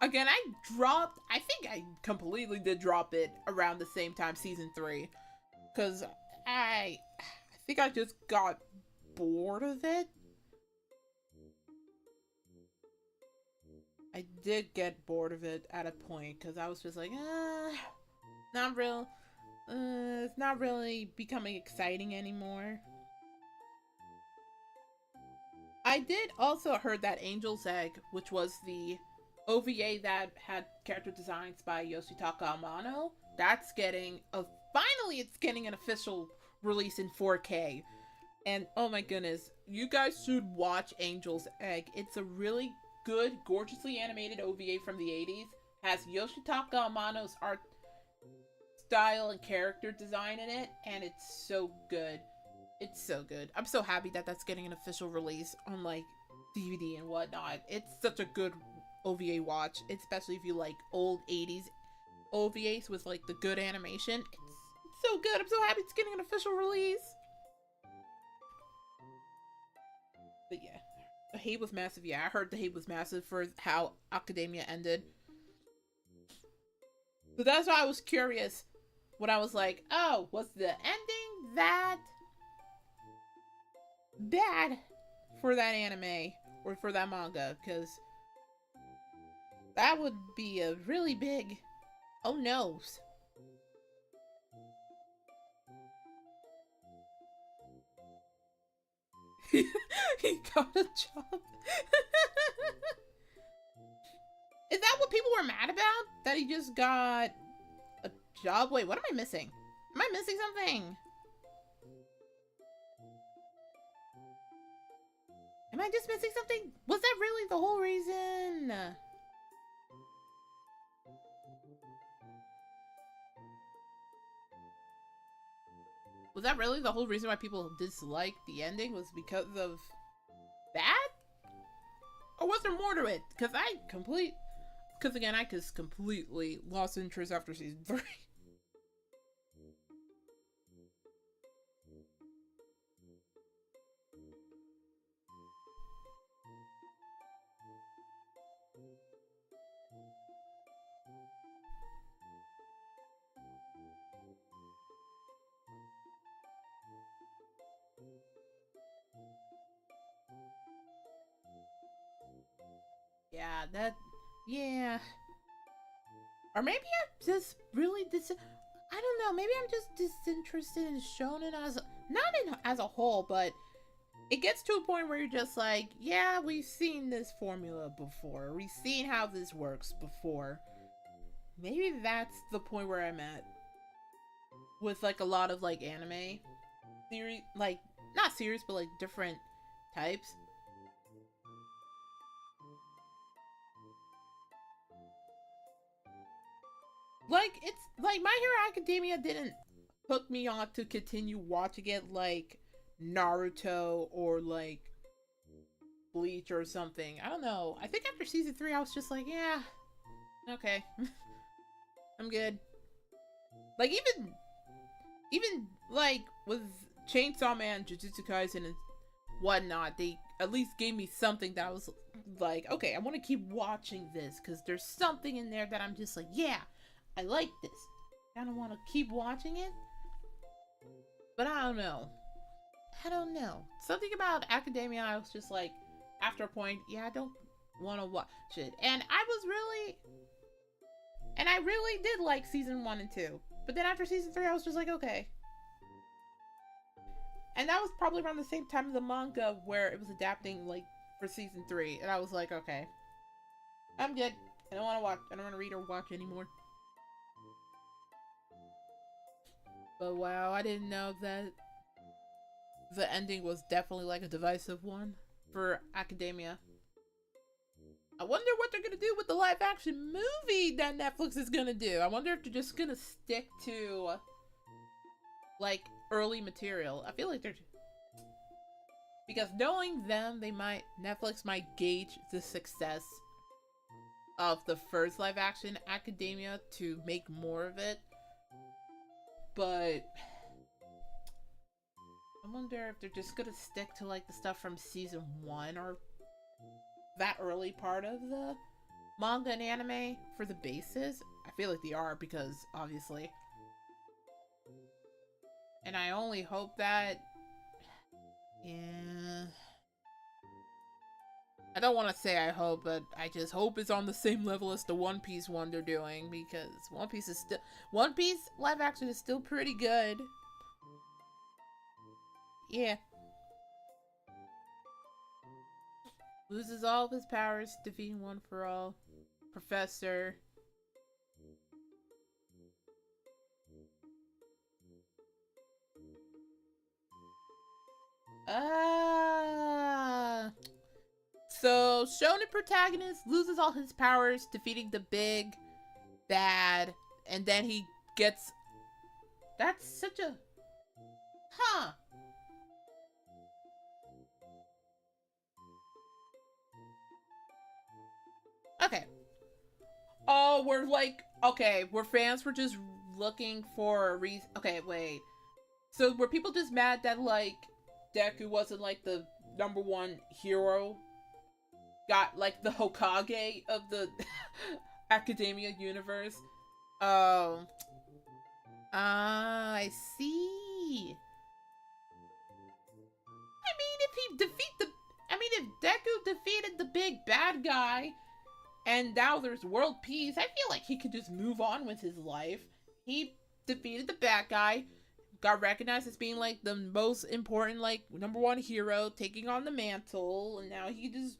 Again, I think I completely did drop it around the same time, season 3. Because I think I just got bored of it. I did get bored of it at a point because I was just like, not real. It's not really becoming exciting anymore. I did also heard that Angel's Egg, which was the OVA that had character designs by Yoshitaka Amano, that's getting finally it's getting an official release in 4K. And oh my goodness, you guys should watch Angel's Egg. It's a really good, gorgeously animated OVA from the 80s. Has Yoshitaka Amano's art style and character design in it, and it's so good. It's so good. I'm so happy that that's getting an official release on like DVD and whatnot. It's such a good OVA watch, especially if you like old 80s OVAs with like the good animation. It's so good. I'm so happy it's getting an official release. But yeah, the hate was massive. Yeah, I heard the hate was massive for how Academia ended. So that's why I was curious when I was like, oh, was the ending that bad for that anime or for that manga? Because that would be a really big oh no. He got a job. Is that what people were mad about? That he just got a job? Wait, what am I missing? Am I missing something? Am I just missing something? Was that really the whole reason? Was that really the whole reason why people disliked the ending? Was because of that? Or was there more to it? Because again, I just completely lost interest after season 3. Yeah, yeah. Or maybe I just really I don't know, maybe I'm just disinterested in shonen as a whole, but it gets to a point where you're just like, yeah, we've seen this formula before. We've seen how this works before. Maybe that's the point where I'm at with like a lot of like anime series, like not series, but like different types. Like, it's like My Hero Academia didn't hook me on to continue watching it like Naruto or like Bleach or something. I don't know. I think after season 3 I was just like, yeah, okay. I'm good. Like even like with Chainsaw Man, Jujutsu Kaisen and whatnot, they at least gave me something that I was like, okay, I want to keep watching this because there's something in there that I'm just like, yeah, I like this. I don't want to keep watching it. But I don't know. Something about Academia, I was just like, after a point, yeah, I don't want to watch it. And I really did like season 1 and 2. But then after season 3, I was just like, okay. And that was probably around the same time of the manga where it was adapting, like, for season 3. And I was like, okay, I'm good. I don't want to read or watch anymore. But wow, I didn't know that the ending was definitely like a divisive one for Academia. I wonder what they're gonna do with the live action movie that Netflix is gonna do. I wonder if they're just gonna stick to like early material. I feel like they're, because knowing them, Netflix might gauge the success of the first live action Academia to make more of it. But I wonder if they're just gonna stick to like the stuff from season 1 or that early part of the manga and anime for the bases. I feel like they are, because obviously. And I only hope that, yeah, I don't want to say I hope, but I just hope it's on the same level as the One Piece one they're doing, because One Piece live action is still pretty good. Yeah. Loses all of his powers, defeating One for All. Professor. So shonen protagonist loses all his powers, defeating the big bad, and then he gets, that's such a, huh. Okay. Oh, we're like, okay, we're fans, we're just looking for a reason. Okay, wait. So were people just mad that like Deku wasn't like the #1 hero? Got like the Hokage of the Academia universe? Oh. I see. I mean, if Deku defeated the big bad guy, and now there's world peace, I feel like he could just move on with his life. He defeated the bad guy, got recognized as being like the most important, like #1 hero, taking on the mantle, and now he just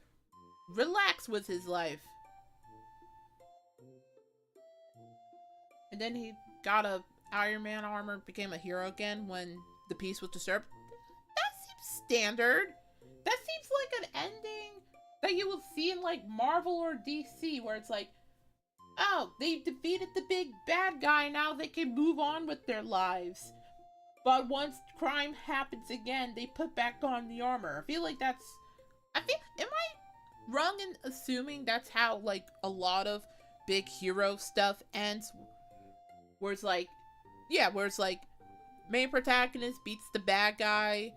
relax with his life. And then he got a Iron Man armor, became a hero again when the peace was disturbed. That seems standard. That seems like an ending that you will see in like Marvel or DC, where it's like, oh, they defeated the big bad guy, now they can move on with their lives. But once crime happens again, they put back on the armor. I feel like that's, am I wrong in assuming that's how like a lot of big hero stuff ends? Where it's like, yeah, where it's like main protagonist beats the bad guy,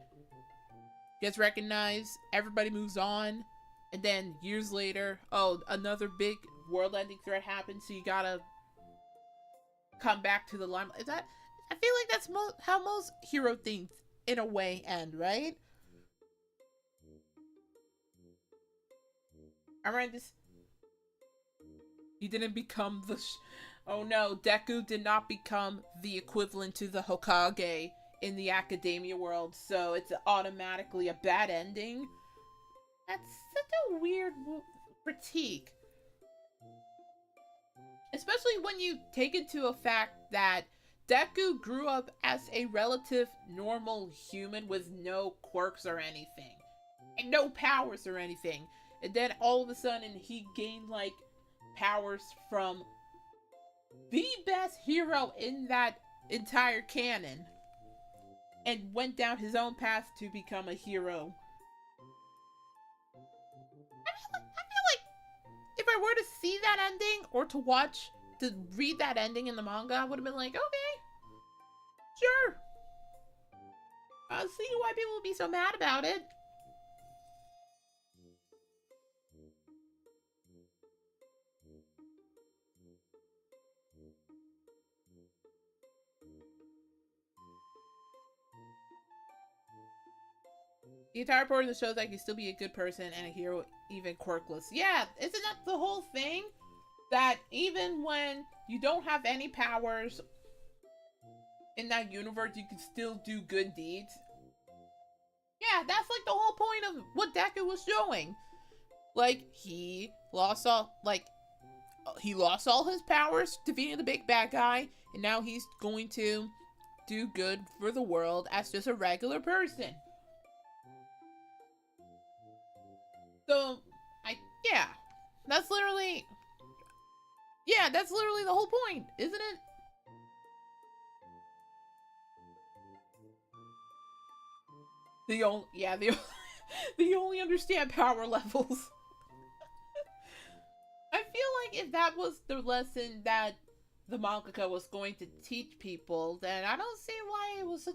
gets recognized, everybody moves on, and then years later, oh, another big world-ending threat happens, so you gotta come back to the limelight. Is that? I feel like that's how most hero things, in a way, end, right? I read this. He didn't become the. oh no, Deku did not become the equivalent to the Hokage in the academia world, so it's automatically a bad ending. That's such a weird critique. Especially when you take into a fact that Deku grew up as a relative normal human with no quirks or anything. And no powers or anything. And then all of a sudden he gained like powers from the best hero in that entire canon. And went down his own path to become a hero. I feel like if I were to see that ending or to read that ending in the manga, I would have been like, okay, sure. I see why people would be so mad about it. The entire point of the show is that you can still be a good person and a hero, even quirkless. Yeah, isn't that the whole thing? That even when you don't have any powers in that universe, you can still do good deeds. Yeah, that's like the whole point of what Deku was showing. Like, he lost all his powers defeating the big bad guy, and now he's going to do good for the world as just a regular person. So, that's literally the whole point, isn't it? They only understand power levels. I feel like if that was the lesson that the mangaka was going to teach people, then I don't see why it was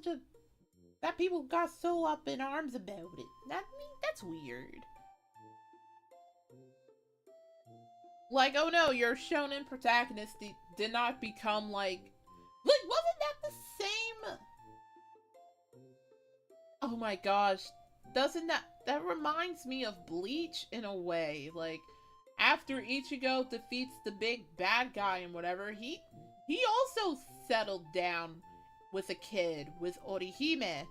that people got so up in arms about it. That's weird. Like, oh no, your shonen protagonist did not become like, wasn't that the same? Oh my gosh, doesn't that reminds me of Bleach in a way. Like, after Ichigo defeats the big bad guy and whatever, he also settled down with a kid, with Orihime.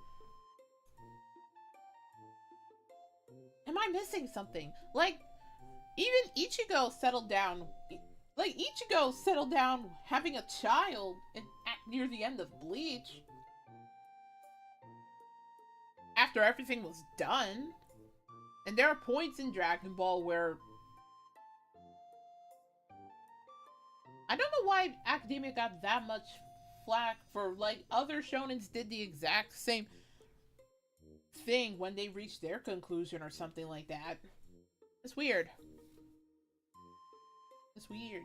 Am I missing something? Like, even Ichigo settled down. Like, Ichigo settled down having a child near the end of Bleach. After everything was done. And there are points in Dragon Ball where I don't know why Academia got that much flack for, like, other shonens did the exact same thing when they reached their conclusion or something like that. It's weird. It's weird.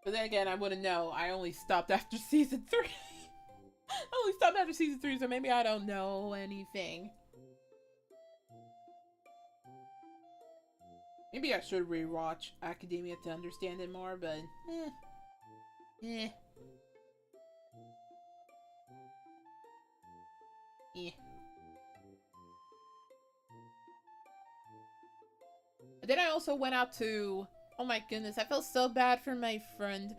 But then again, I wouldn't know. I only stopped after season 3. So maybe I don't know anything. Maybe I should rewatch Academia to understand it more, but eh. Then I also went out to, oh my goodness, I felt so bad for my friend.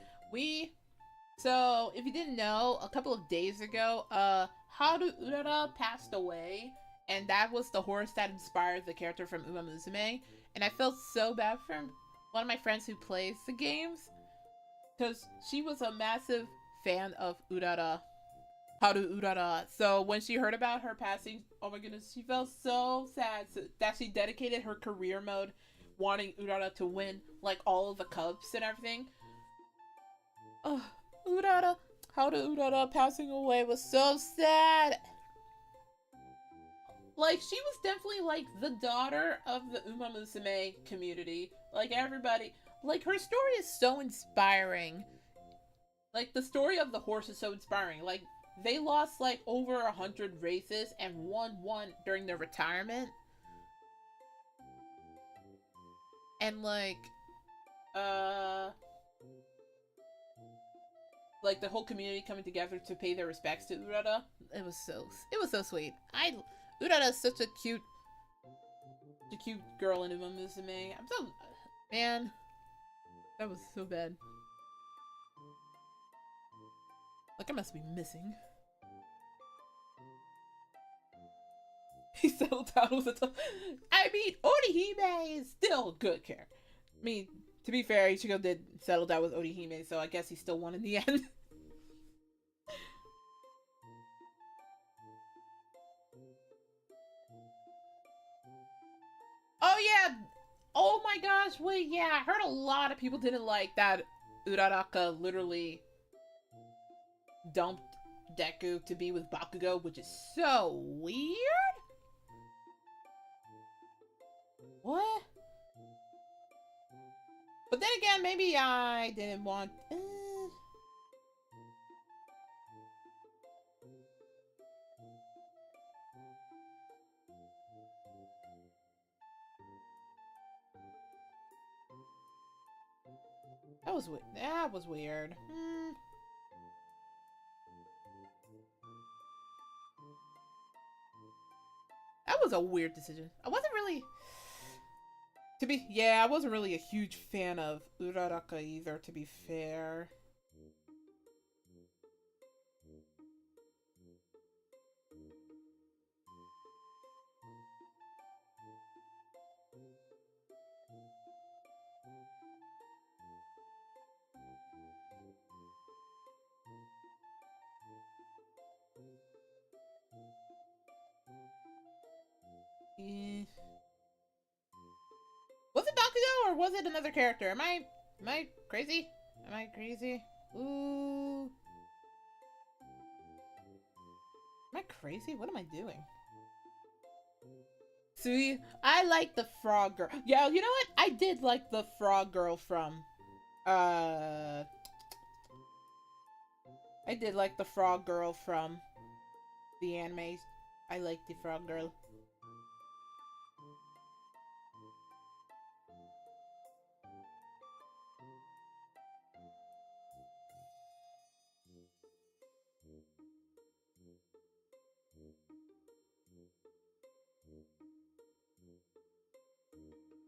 So if you didn't know, a couple of days ago, Haru Urara passed away, and that was the horse that inspired the character from Uma Musume. And I felt so bad for one of my friends who plays the games, because she was a massive fan of Urara, Haru Urara. So when she heard about her passing, oh my goodness, she felt so sad that she dedicated her career mode wanting Urara to win, like, all of the cups and everything. Oh, Urara, Haru Urara passing away was so sad. Like, she was definitely, like, the daughter of the Uma Musume community. Like, everybody, like, her story is so inspiring. Like, the story of the horse is so inspiring. Like, they lost, like, over 100 races and won one during their retirement. And, like, the whole community coming together to pay their respects to Urara. It was so sweet. Urara is such a cute girl in Uma Musume. Man, That was so bad. Like, I must be missing. He settled down with a I mean, Orihime is still a good character. I mean, to be fair, Ichigo did settle down with Orihime, so I guess he still won in the end. Oh yeah! Oh my gosh, wait, yeah, I heard a lot of people didn't like that Uraraka literally dumped Deku to be with Bakugo, which is so weird? What? But then again, maybe I didn't want... That was weird. That was a weird decision. I wasn't really... I wasn't really a huge fan of Uraraka either, to be fair. Was it Bakugo or was it another character? Am I crazy? Am I crazy? Ooh. Am I crazy? What am I doing? See, I like the frog girl. Yeah, you know what? I did like the frog girl from I did like the frog girl from the anime. I like the frog girl.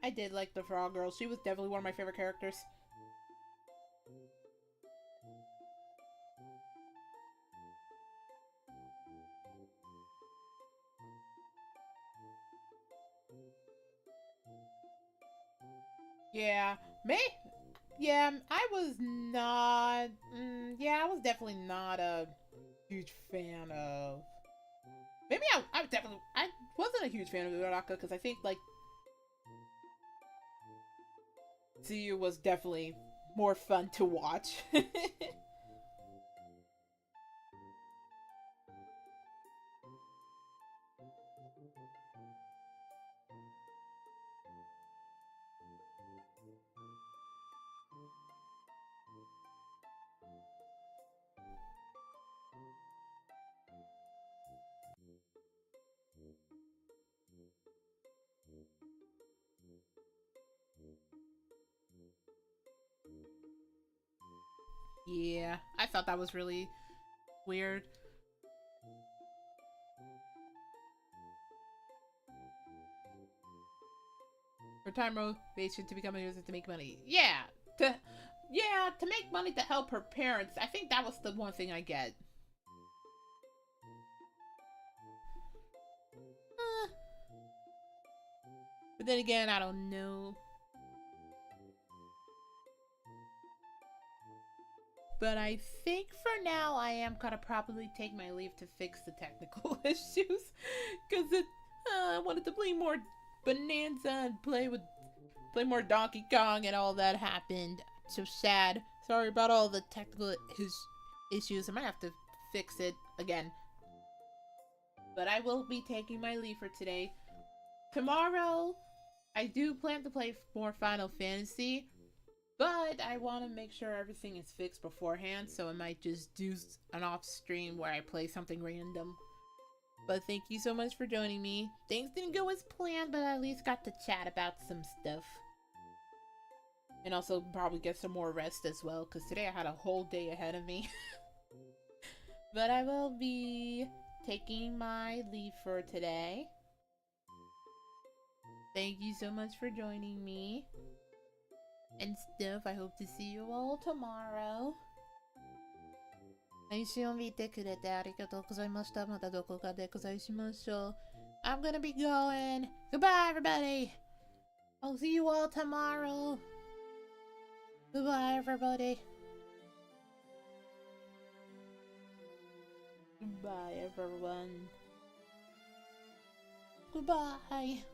I did like the frog girl. She was definitely one of my favorite characters. Yeah, I was not, I was definitely not a huge fan of, maybe I wasn't a huge fan of Uraraka, because I think, like, ZATSU was definitely more fun to watch. Yeah, I thought that was really weird. For time motivation to become a user to make money. Yeah, to make money to help her parents. I think that was the one thing I get. But then again, I don't know. But I think for now, I am gonna probably take my leave to fix the technical issues. Because I wanted to play more Bonanza and play more Donkey Kong, and all that happened. So sad. Sorry about all the technical issues. I might have to fix it again. But I will be taking my leave for today. Tomorrow, I do plan to play more Final Fantasy. But I want to make sure everything is fixed beforehand, so I might just do an off stream where I play something random. But thank you so much for joining me. Things didn't go as planned, but I at least got to chat about some stuff. And also probably get some more rest as well, because today I had a whole day ahead of me. But I will be taking my leave for today. Thank you so much for joining me. and stuff. I hope to see you all tomorrow. 配信を見てくれてありがとうございました。またどこかでございましょう。I'm gonna be going. Goodbye, everybody. I'll see you all tomorrow. Goodbye, everybody. Goodbye, everyone. Goodbye.